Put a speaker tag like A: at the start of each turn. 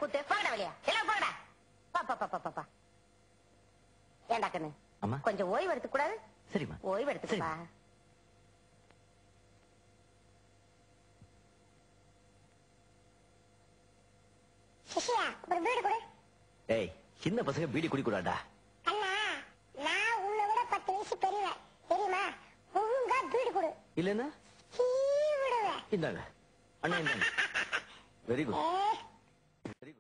A: கூத்து போகடா வழியா எல்லாம் போகடா பாப்பா ஏண்டா கண்ணு
B: அம்மா
A: கொஞ்சம் ஓய்வு எடுத்துக்க கூடாது?
B: சரிம்மா
A: ஓய்வு எடுத்துக்கப்பா.
C: சிசியா ஒரு பீடி கொடு.
B: ஏய் சின்ன பசங்க பீடி குடிக்கூடாடா.
C: அண்ணா நான் உன்னை விட 10 வயசு பெரியவன் தெரியுமா? ஒழுங்கா பீடி கொடு.
B: இல்லன்னா
C: விடுவேன்.
B: இந்தாங்க அண்ணா இந்தாங்க. Very good.